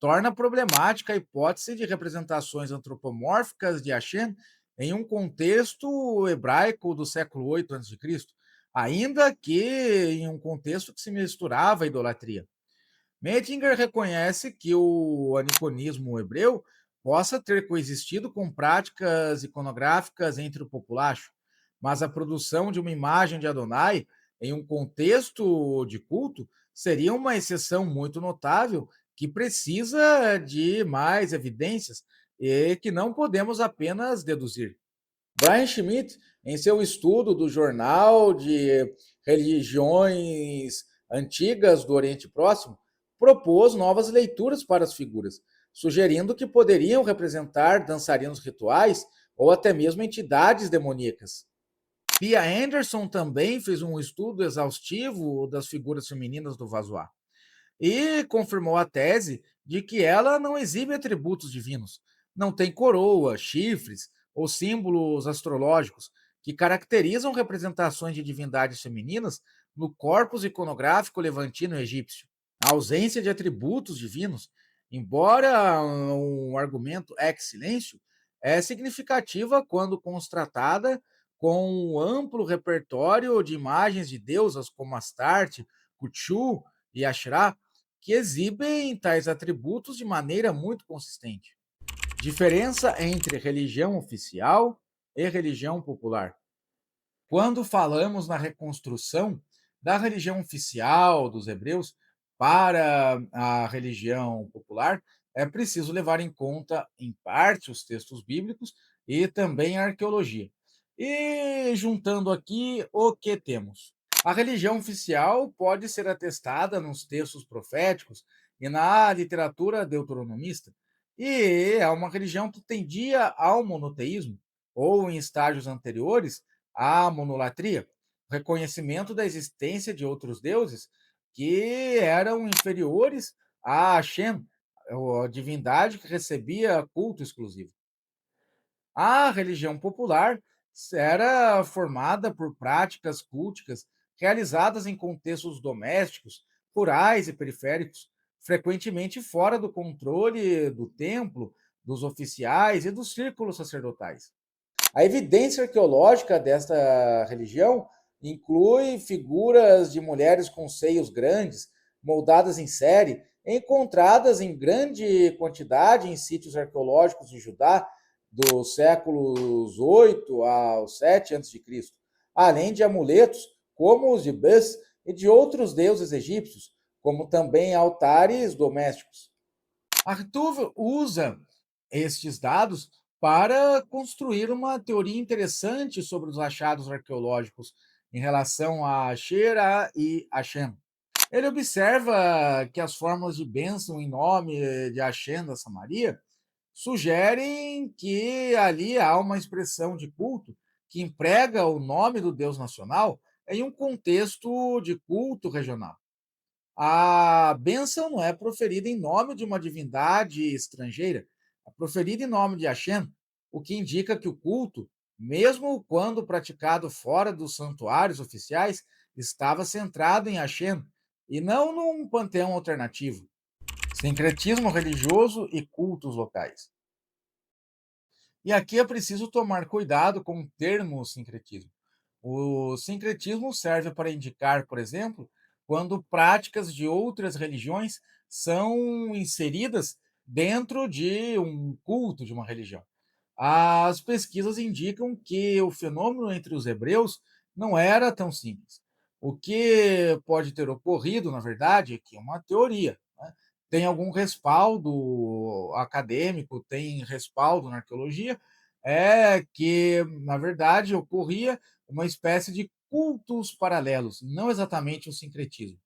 torna problemática a hipótese de representações antropomórficas de Hashem em um contexto hebraico do século VIII a.C., ainda que em um contexto que se misturava a idolatria. Mettinger reconhece que o aniconismo hebreu possa ter coexistido com práticas iconográficas entre o populacho, mas a produção de uma imagem de Adonai em um contexto de culto seria uma exceção muito notável que precisa de mais evidências e que não podemos apenas deduzir. Brian Schmidt, em seu estudo do Jornal de Religiões Antigas do Oriente Próximo, propôs novas leituras para as figuras, sugerindo que poderiam representar dançarinos rituais ou até mesmo entidades demoníacas. Pia Anderson também fez um estudo exaustivo das figuras femininas do Vazoá e confirmou a tese de que ela não exibe atributos divinos, não tem coroa, chifres ou símbolos astrológicos que caracterizam representações de divindades femininas no corpus iconográfico levantino e egípcio. A ausência de atributos divinos, embora um argumento ex silêncio, é significativa quando constatada com um amplo repertório de imagens de deusas como Astarte, Kutchu e Asherah, que exibem tais atributos de maneira muito consistente. Diferença entre religião oficial e religião popular. Quando falamos na reconstrução da religião oficial dos hebreus para a religião popular, é preciso levar em conta, em parte, os textos bíblicos e também a arqueologia. E juntando aqui o que temos. A religião oficial pode ser atestada nos textos proféticos e na literatura deuteronomista, e é uma religião que tendia ao monoteísmo, ou em estágios anteriores, à monolatria, o reconhecimento da existência de outros deuses que eram inferiores a Hashem, a divindade que recebia culto exclusivo. A religião popular era formada por práticas culticas realizadas em contextos domésticos, rurais e periféricos, frequentemente fora do controle do templo, dos oficiais e dos círculos sacerdotais. A evidência arqueológica desta religião inclui figuras de mulheres com seios grandes, moldadas em série, encontradas em grande quantidade em sítios arqueológicos de Judá dos séculos 8 ao 7 a.C., além de amuletos como os de Bes e de outros deuses egípcios, como também altares domésticos. Arthur usa estes dados para construir uma teoria interessante sobre os achados arqueológicos em relação a Shera e Hashem. Ele observa que as formas de bênção em nome de Hashem da Samaria sugerem que ali há uma expressão de culto que emprega o nome do Deus nacional em um contexto de culto regional. A bênção não é proferida em nome de uma divindade estrangeira, é proferida em nome de Hashem, o que indica que o culto, mesmo quando praticado fora dos santuários oficiais, estava centrado em Hashem e não num panteão alternativo. Sincretismo religioso e cultos locais. E aqui é preciso tomar cuidado com o termo sincretismo. O sincretismo serve para indicar, por exemplo, quando práticas de outras religiões são inseridas dentro de um culto de uma religião. As pesquisas indicam que o fenômeno entre os hebreus não era tão simples. O que pode ter ocorrido, na verdade, é que é uma teoria, né? Tem algum respaldo acadêmico, tem respaldo na arqueologia, é que, na verdade, ocorria uma espécie de cultos paralelos, não exatamente um sincretismo.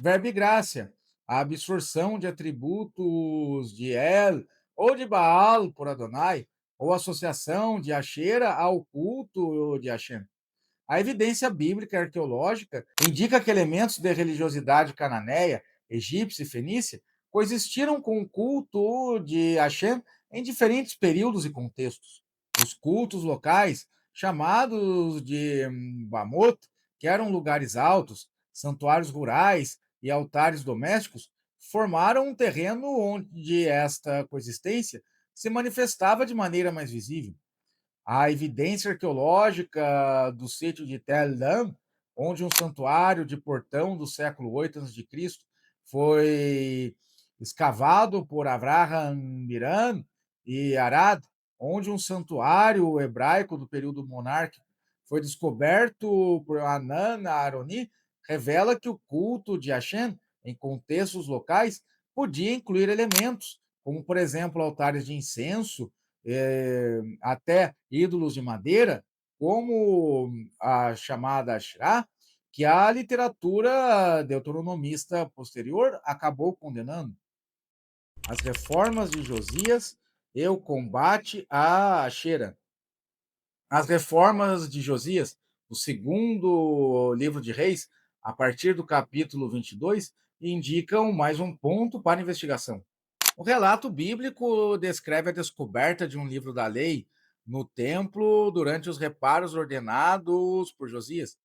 Verbo e graça, a absorção de atributos de El ou de Baal por Adonai, ou associação de Asherah ao culto de Hashem. A evidência bíblica e arqueológica indica que elementos de religiosidade cananeia, egípcia e fenícia coexistiram com o culto de Hashem em diferentes períodos e contextos. Os cultos locais, chamados de Bamot, que eram lugares altos, santuários rurais e altares domésticos, formaram um terreno onde esta coexistência se manifestava de maneira mais visível. A evidência arqueológica do sítio de Tel Dan, onde um santuário de portão do século 8 a.C. foi escavado por Avraham Miran e Arad, onde um santuário hebraico do período monárquico foi descoberto por Anan Aroni, revela que o culto de Hashem, em contextos locais, podia incluir elementos, como, por exemplo, altares de incenso, até ídolos de madeira, como a chamada Ashrá, que a literatura deuteronomista posterior acabou condenando. As reformas de Josias e o combate à Asherah. As reformas de Josias, o segundo livro de Reis, a partir do capítulo 22, indicam mais um ponto para investigação. O relato bíblico descreve a descoberta de um livro da lei no templo durante os reparos ordenados por Josias,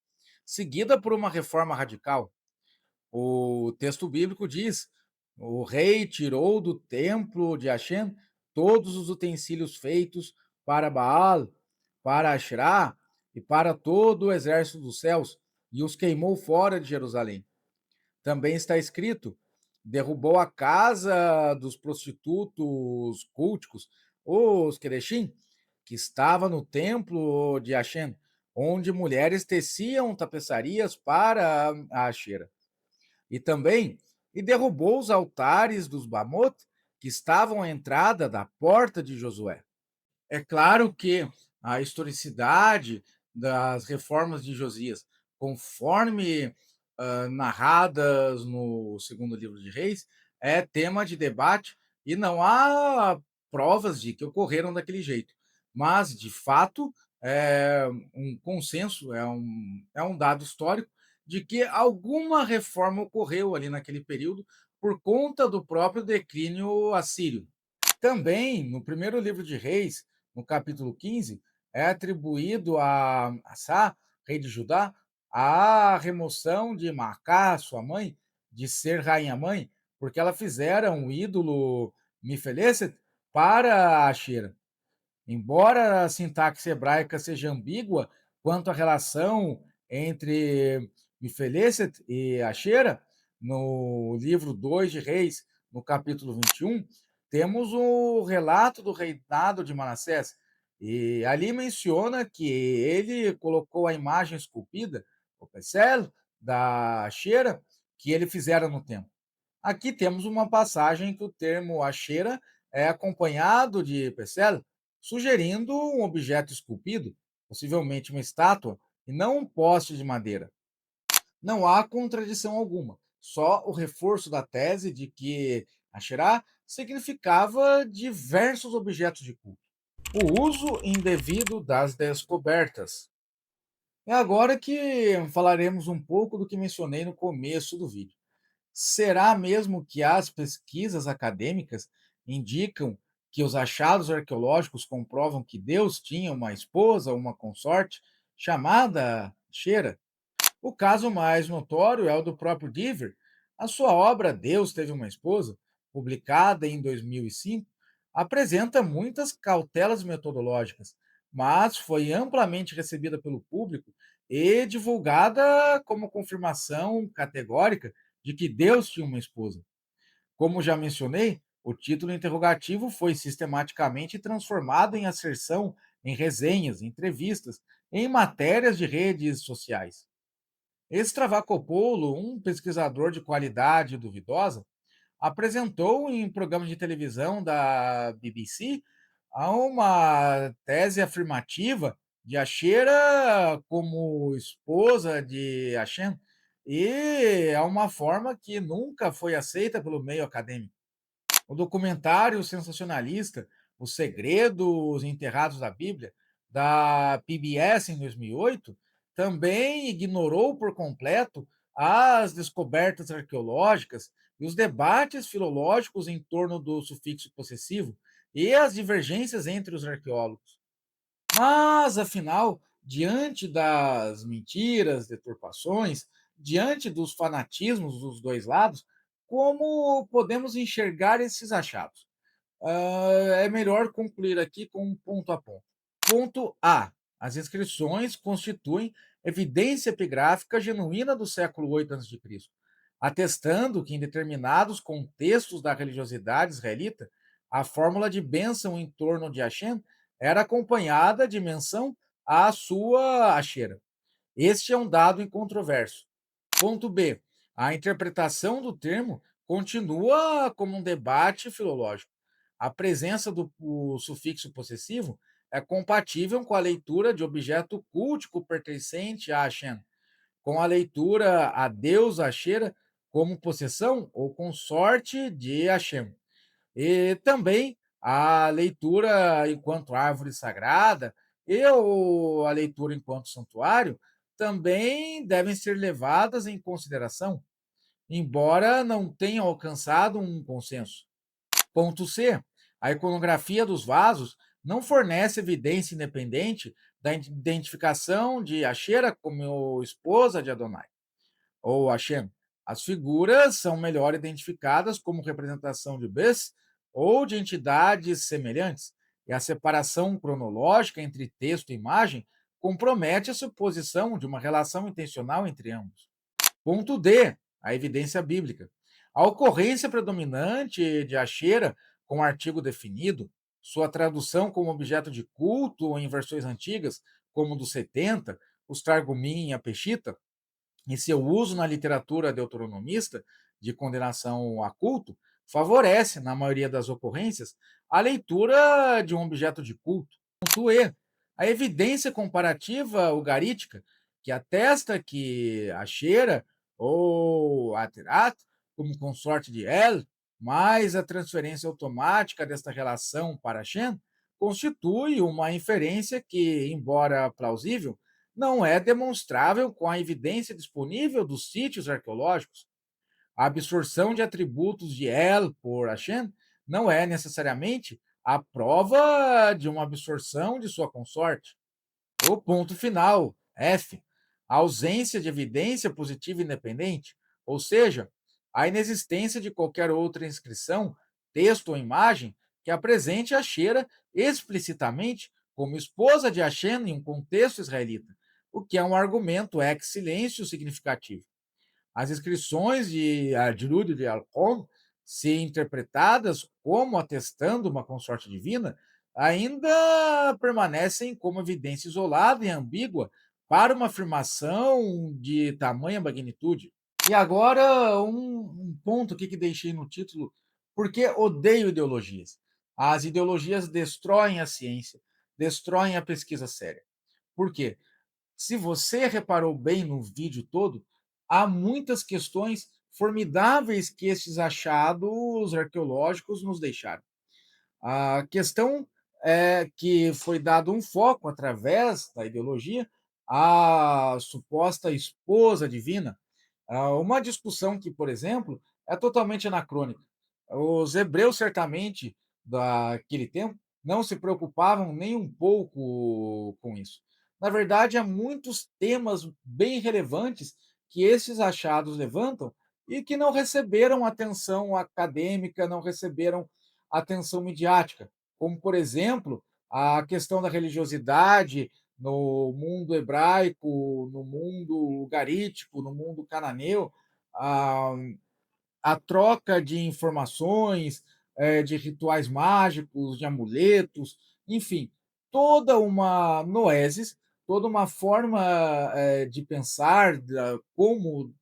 seguida por uma reforma radical. O texto bíblico diz: o rei tirou do templo de Hashem todos os utensílios feitos para Baal, para Asherá e para todo o exército dos céus, e os queimou fora de Jerusalém. Também está escrito: derrubou a casa dos prostitutos culticos, os Quereshim, que estava no templo de Hashem, onde mulheres teciam tapeçarias para a Asherah. E também derrubou os altares dos Bamot, que estavam à entrada da porta de Josué. É claro que a historicidade das reformas de Josias, conforme narradas no segundo livro de Reis, é tema de debate e não há provas de que ocorreram daquele jeito. Mas, de fato, é um consenso, é um dado histórico de que alguma reforma ocorreu ali naquele período por conta do próprio declínio assírio. Também, no primeiro livro de Reis, no capítulo 15, é atribuído a Assá, rei de Judá, a remoção de Macá, sua mãe, de ser rainha-mãe, porque ela fizera um ídolo Mifelecet para Ashera. Embora a sintaxe hebraica seja ambígua quanto à relação entre Mifelecet e Ashera, no livro 2 de Reis, no capítulo 21, temos o relato do reinado de Manassés. E ali menciona que ele colocou a imagem esculpida, o Pecel, da Ashera, que ele fizera no templo. Aqui temos uma passagem em que o termo Ashera é acompanhado de Pecel, sugerindo um objeto esculpido, possivelmente uma estátua, e não um poste de madeira. Não há contradição alguma, só o reforço da tese de que Asherá significava diversos objetos de culto. O uso indevido das descobertas. É agora que falaremos um pouco do que mencionei no começo do vídeo. Será mesmo que as pesquisas acadêmicas indicam que os achados arqueológicos comprovam que Deus tinha uma esposa, uma consorte, chamada Xera? O caso mais notório é o do próprio Diver. A sua obra Deus Teve uma Esposa, publicada em 2005, apresenta muitas cautelas metodológicas, mas foi amplamente recebida pelo público e divulgada como confirmação categórica de que Deus tinha uma esposa. Como já mencionei, o título interrogativo foi sistematicamente transformado em asserção em resenhas, entrevistas, em matérias de redes sociais. Extravacopoulo, um pesquisador de qualidade duvidosa, apresentou em programa de televisão da BBC uma tese afirmativa de Asherah como esposa de Hashem, e é uma forma que nunca foi aceita pelo meio acadêmico. O documentário sensacionalista Os Segredos Enterrados da Bíblia, da PBS em 2008, também ignorou por completo as descobertas arqueológicas e os debates filológicos em torno do sufixo possessivo e as divergências entre os arqueólogos. Mas, afinal, diante das mentiras, deturpações, diante dos fanatismos dos dois lados, como podemos enxergar esses achados? É melhor concluir aqui com um ponto a ponto. Ponto A. As inscrições constituem evidência epigráfica genuína do século VIII a.C., atestando que em determinados contextos da religiosidade israelita, a fórmula de bênção em torno de Hashem era acompanhada de menção à sua Asherah. Este é um dado incontroverso. Ponto B. A interpretação do termo continua como um debate filológico. A presença do sufixo possessivo é compatível com a leitura de objeto cultico pertencente a Hashem, com a leitura a Deus Asherah como possessão ou consorte de Hashem. E também a leitura enquanto árvore sagrada e a leitura enquanto santuário também devem ser levadas em consideração, embora não tenham alcançado um consenso. Ponto C. A iconografia dos vasos não fornece evidência independente da identificação de Asherah como esposa de Adonai ou Hashem. As figuras são melhor identificadas como representação de Bes ou de entidades semelhantes, e a separação cronológica entre texto e imagem compromete a suposição de uma relação intencional entre ambos. Ponto D. A evidência bíblica. A ocorrência predominante de Asherah com artigo definido, sua tradução como objeto de culto em versões antigas, como dos 70, os Targumim e a Peshita, e seu uso na literatura deuteronomista de condenação a culto favorece, na maioria das ocorrências, a leitura de um objeto de culto. Ponto E. A evidência comparativa ugarítica, que atesta que Asherah ou Aterat, como consorte de El, mais a transferência automática desta relação para Shem, constitui uma inferência que, embora plausível, não é demonstrável com a evidência disponível dos sítios arqueológicos. A absorção de atributos de El por Hashem não é necessariamente a prova de uma absorção de sua consorte. O ponto final, F, a ausência de evidência positiva independente, ou seja, a inexistência de qualquer outra inscrição, texto ou imagem que apresente a Shera explicitamente como esposa de Hashem em um contexto israelita, o que é um argumento ex silêncio significativo. As inscrições de Adjurud de Alcon, se interpretadas como atestando uma consorte divina, ainda permanecem como evidência isolada e ambígua para uma afirmação de tamanha magnitude. E agora, um ponto aqui que deixei no título, porque odeio ideologias. As ideologias destroem a ciência, destroem a pesquisa séria. Por quê? Se você reparou bem no vídeo todo, há muitas questões formidáveis que esses achados arqueológicos nos deixaram. A questão é que foi dado um foco através da ideologia à suposta esposa divina, uma discussão que, por exemplo, é totalmente anacrônica. Os hebreus, certamente, daquele tempo, não se preocupavam nem um pouco com isso. Na verdade, há muitos temas bem relevantes que esses achados levantam e que não receberam atenção acadêmica, não receberam atenção midiática, como, por exemplo, a questão da religiosidade no mundo hebraico, no mundo garítico, no mundo cananeu, a, a troca de informações, de rituais mágicos, de amuletos, enfim, toda uma noesis, toda uma forma de pensar, como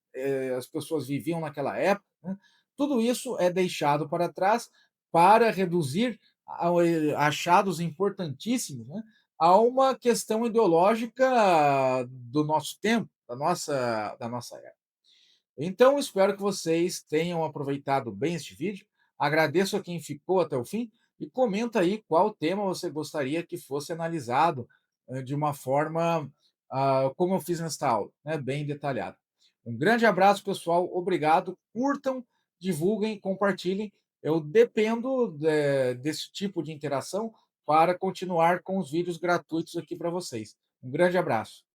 as pessoas viviam naquela época, né? Tudo isso é deixado para trás para reduzir achados importantíssimos, né, a uma questão ideológica do nosso tempo, da nossa época. Então, espero que vocês tenham aproveitado bem este vídeo. Agradeço a quem ficou até o fim e comenta aí qual tema você gostaria que fosse analisado de uma forma como eu fiz nesta aula, né, bem detalhada. Um grande abraço, pessoal. Obrigado. Curtam, divulguem, compartilhem. Eu dependo desse tipo de interação para continuar com os vídeos gratuitos aqui para vocês. Um grande abraço.